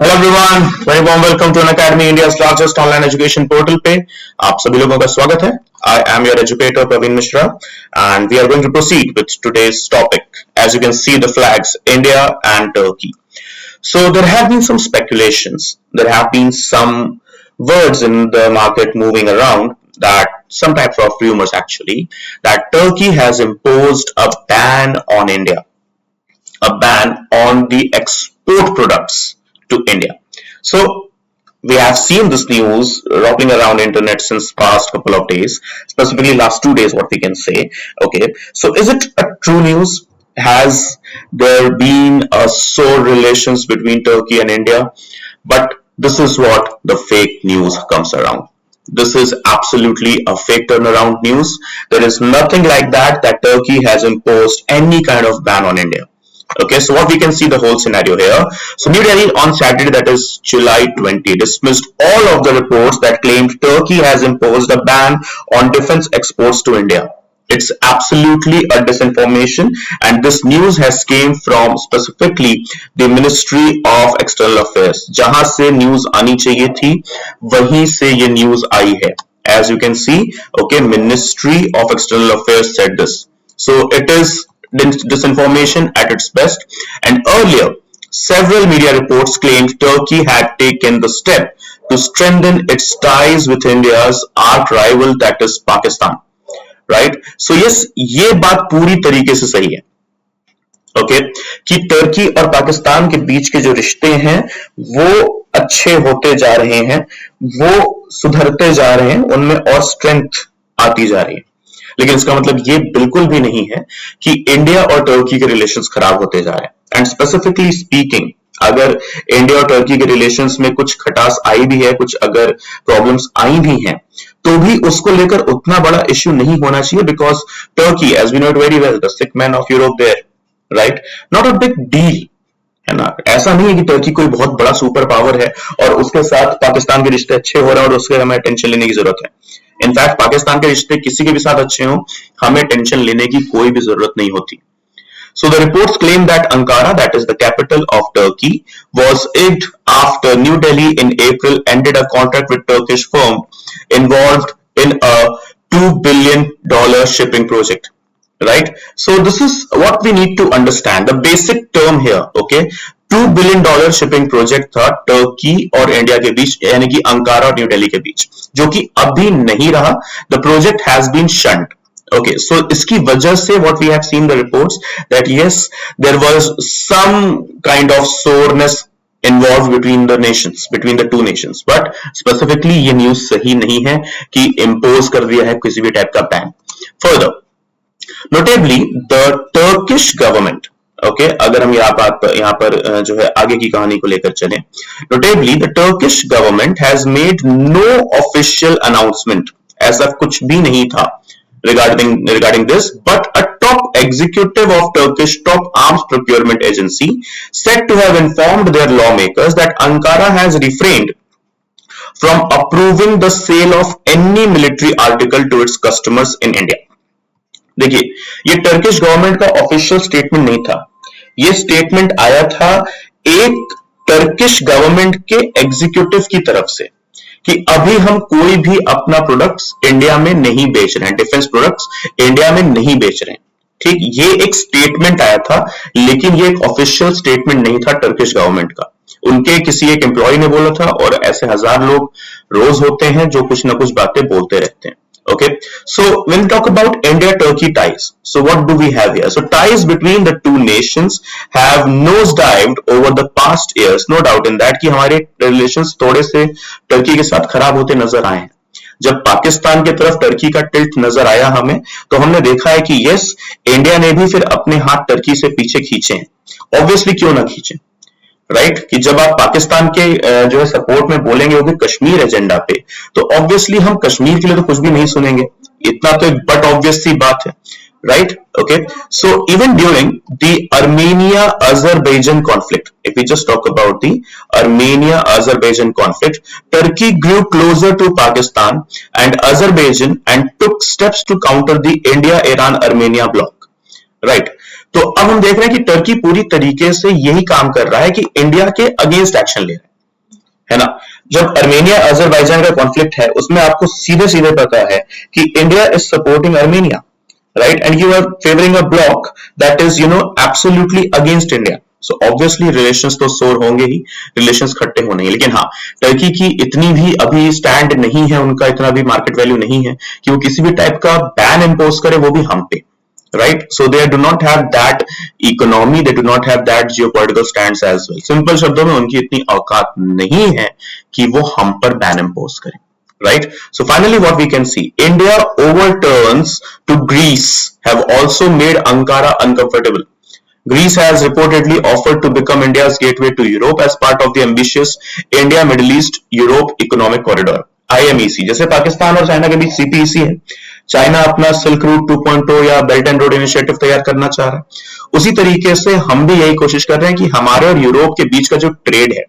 Hello everyone, very warm welcome to Unacademy India's largest online education portal पे आप सभी लोगों का स्वागत है। I am your educator Praveen Mishra and we are going to proceed with today's topic. As you can see the flags India and Turkey. So there have been some speculations, there have been some words in the market moving around, that some types of rumors actually, that Turkey has imposed a ban on India, a ban on the export products to India. So we have seen this news rolling around internet since past couple of days, specifically last 2 days, what we can say. Okay, so is it a true news? Has there been a sore relations between Turkey and India? But this is what the fake news comes around. This is absolutely a fake turnaround news. There is nothing like that Turkey has imposed any kind of ban on India. Okay, so what we can see the whole scenario here. So New Delhi on Saturday, that is July 20, dismissed all of the reports that claimed Turkey has imposed a ban on defense exports to India. It's absolutely a disinformation, and this news has came from specifically the Ministry of External Affairs. जहां से news आनी चाहिए थी, वहीं से ये news आई है. As you can see, okay, Ministry of External Affairs said this. So it is disinformation at its best. And earlier, several media reports claimed Turkey had taken the step to strengthen its ties with India's arch rival, that is Pakistan. Right? So yes, ये बात पूरी तरीके से सही है. Okay, कि तुर्की और पाकिस्तान के बीच के जो रिश्ते हैं वो अच्छे होते जा रहे हैं, वो सुधरते जा रहे हैं, उनमें और स्ट्रेंथ आती जा रही है. लेकिन इसका मतलब ये बिल्कुल भी नहीं है कि इंडिया और तुर्की के रिलेशंस खराब होते जा रहे हैं. एंड स्पेसिफिकली स्पीकिंग, अगर इंडिया और तुर्की के रिलेशंस में कुछ खटास आई भी है, कुछ अगर प्रॉब्लम्स आई भी हैं, तो भी उसको लेकर उतना बड़ा इश्यू नहीं होना चाहिए, because Turkey, as we know it very well, the sick man of Europe there, right, not a big deal, है ना. ऐसा नहीं है कि तुर्की कोई बहुत बड़ा सुपर पावर है और उसके साथ पाकिस्तान के रिश्ते अच्छे हो रहे हैं और उसके हमें टेंशन लेने की जरूरत है. इनफैक्ट पाकिस्तान के रिश्ते किसी के भी साथ अच्छे हो, हमें टेंशन लेने की कोई भी जरूरत नहीं होती. So the reports claim that Ankara, that is the capital of Turkey, was igged after New Delhi in April ended a contract with Turkish firm involved in a $2 billion shipping project. Right? So this is what we need to understand. The basic term here, okay? $2 billion shipping project था Turkey और India के बीच, यानी कि Ankara और new Delhi के बीच, जो कि अभी नहीं रहा. The project has been shunned. Okay, so इसकी वजह से what we have seen the reports that yes, there was some kind of soreness involved between the nations, between the two nations. But specifically ये news सही नहीं है कि impose कर दिया है किसी भी type का ban. Further, notably the Turkish government, okay, अगर हम यहाँ पर जो है आगे की कहानी को लेकर चलें, notably the Turkish government has made no official announcement, ऐसा कुछ भी नहीं था regarding this, but a top executive of Turkish top arms procurement agency said to have informed their lawmakers that Ankara has refrained from approving the sale of any military article to its customers in India. देखिए, ये Turkish government का official statement नहीं था, ये statement आया था एक Turkish government के एग्जीक्यूटिव की तरफ से कि अभी हम कोई भी अपना प्रोडक्ट्स इंडिया में नहीं बेच रहे हैं, डिफेंस प्रोडक्ट्स इंडिया में नहीं बेच रहे हैं. ठीक, ये एक स्टेटमेंट आया था, लेकिन ये एक ऑफिशियल स्टेटमेंट नहीं था टर्किश गवर्नमेंट का. उनके किसी एक एम्प्लॉय ने बोला था, और ऐसे हजार लोग रोज होते हैं जो कुछ ना कुछ बातें बोलते रहते हैं. Okay, so when we talk about India-Turkey ties, so what do we have here? So ties between the two nations have nosedived over the past years, no doubt in that कि हमारे relations थोड़े से Turkey के साथ खराब होते नजर आए हैं. जब पाकिस्तान की तरफ टर्की का टिल्ट नजर आया हमें, तो हमने देखा है कि यस, इंडिया ने भी फिर अपने हाथ टर्की से पीछे खींचे हैं. ऑब्वियसली क्यों ना खींचे, राइट, कि जब आप पाकिस्तान के जो है सपोर्ट में बोलेंगे वो भी कश्मीर एजेंडा पे, तो ऑब्वियसली हम कश्मीर के लिए तो कुछ भी नहीं सुनेंगे, इतना तो एक बट ऑब्वियस सी बात है, right. Okay, so even during the Armenia Azerbaijan conflict, if we just talk about the Armenia Azerbaijan conflict, Turkey grew closer to Pakistan and Azerbaijan and took steps to counter the India-Iran-Armenia bloc, right. तो अब हम देख रहे हैं कि Turkey पूरी तरीके से यही काम कर रहा है कि इंडिया के अगेंस्ट एक्शन ले रहा है. है ना। जब अर्मेनिया अजरबैजान का कॉन्फ्लिक्ट है उसमें आपको सीधे सीधे पता है कि India is supporting Armenia, right? And you are favoring a bloc that is, absolutely against India. So obviously relations तो सोर होंगे ही, relations खट्टे होने ही। लेकिन हाँ, टर्की की इतनी भी अभी स्टैंड नहीं है, उनका इतना भी मार्केट वैल्यू नहीं है कि वो किसी भी टाइप का बैन इम्पोज करे, वो भी हम पे, right? So they do not have that economy, they do not have that geopolitical stands as well. Simple शब्दों में उनकी इतनी औकात नहीं है कि वो हम पर बैन इम्पोज करें, right? So finally what we can see, India overturns to Greece have also made Ankara uncomfortable. Greece has reportedly offered to become India's gateway to Europe as part of the ambitious India Middle East Europe Economic Corridor IMEC. जैसे पाकिस्तान और China के बीच CPEC है, China अपना silk route 2.0 या belt and road initiative तैयार करना चाह रहा है, उसी तरीके से हम भी यही कोशिश कर रहे हैं कि हमारे और यूरोप के बीच का जो ट्रेड है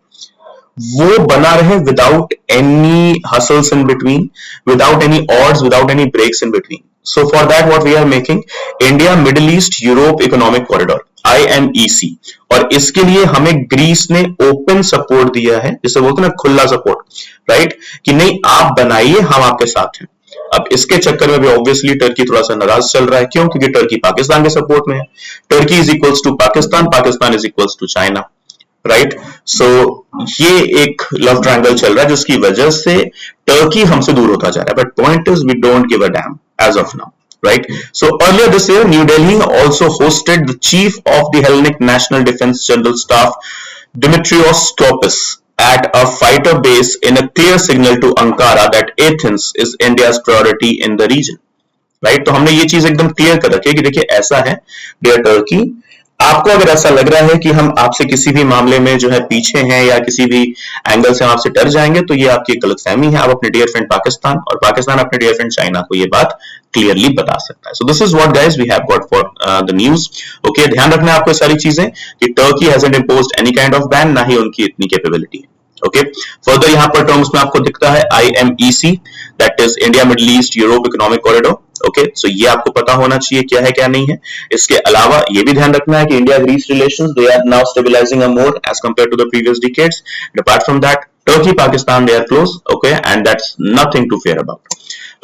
वो बना रहे without any hassles in between, without any odds, without any breaks in between. So for that what we are making India Middle East Europe Economic Corridor IMEC, और इसके लिए हमें ग्रीस ने ओपन सपोर्ट दिया है, जिसे बोलते हैं ना खुला सपोर्ट, राइट? कि नहीं आप बनाइए, हम आपके साथ हैं. अब इसके चक्कर में भी ऑब्वियसली टर्की थोड़ा सा नाराज चल रहा है. क्यों? क्योंकि टर्की पाकिस्तान के सपोर्ट में है. Turkey is equals to Pakistan, Pakistan is equals to China, right? So ये एक लव ट्रायंगल चल रहा है जिसकी वजह से टर्की हमसे दूर होता जा रहा है. But point is we don't give a damn as of now, right? So earlier this year New Delhi also hosted the chief of the Hellenic National Defense General Staff Dimitrios Skopis at a fighter base in a clear signal to Ankara that Athens is India's priority in the region, right? तो हमने ये चीज एकदम clear कर रखी है कि देखिए ऐसा है डियर टर्की, आपको अगर ऐसा लग रहा है कि हम आपसे किसी भी मामले में जो है पीछे हैं या किसी भी एंगल से हम आपसे डर जाएंगे, तो ये आपकी गलतफहमी है. आप अपने डियर फ्रेंड पाकिस्तान और पाकिस्तान अपने डियर फ्रेंड चाइना को ये बात क्लियरली बता सकता है. So this is what guys we have got for the news. Okay, ध्यान रखना है आपको सारी चीजें कि Turkey hasn't imposed any kind of ban, ना ही उनकी इतनी कैपेबिलिटी है. ओके, फर्दर यहाँ पर टर्म्स में आपको दिखता है IMEC, that is India Middle East Europe economic corridor. Okay, so ये आपको पता होना चाहिए क्या है क्या नहीं है. इसके अलावा ये भी ध्यान रखना है कि India Greece relations they are now stabilising more as compare to the previous decades. Apart from that Turkey Pakistan they are close, okay, and that's nothing to fair about.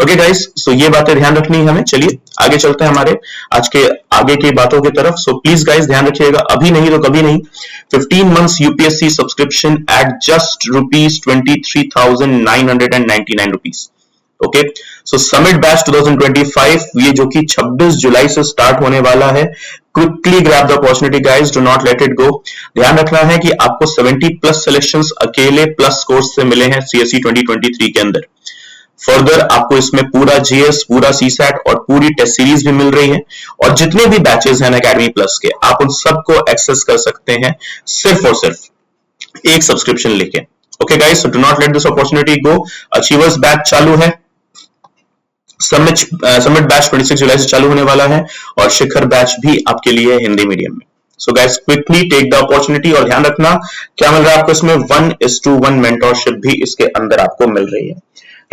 Okay guys, so ये बातें ध्यान रखनी है हमें. चलिए आगे चलते हैं हमारे आज के आगे की बातों की तरफ. सो प्लीज गाइस ध्यान रखिएगा, अभी नहीं तो कभी नहीं, 15 months UPSC subscription at just rupees 23,999 rupees. Okay, so summit batch 2025 ये जो कि 26 जुलाई से स्टार्ट होने वाला है. Quickly grab the opportunity guys, do not let it go. ध्यान रखना है कि आपको 70 प्लस सिलेक्शंस अकेले प्लस कोर्स से मिले हैं CSE 2023 के अंदर. फर्दर आपको इसमें पूरा GS, पूरा CSAT और पूरी टेस्ट सीरीज भी मिल रही है. और जितने भी बैचेस हैं अकेडमी प्लस के, आप उन सबको एक्सेस कर सकते हैं सिर्फ और सिर्फ एक सब्सक्रिप्शन लेके. Okay guys, so do not let this opportunity go. Achievers batch चालू है, समिट बैच 26 जुलाई से चालू होने वाला है, और शिखर बैच भी आपके लिए हिंदी मीडियम में. So guys quickly take the opportunity. और ध्यान रखना क्या मिल रहा है आपको इसमें, 1:1 मेंटोरशिप भी इसके अंदर आपको मिल रही है.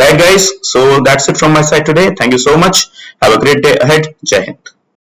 Right guys, so that's it from my side today. Thank you so much. Have a great day ahead. Jai Hind.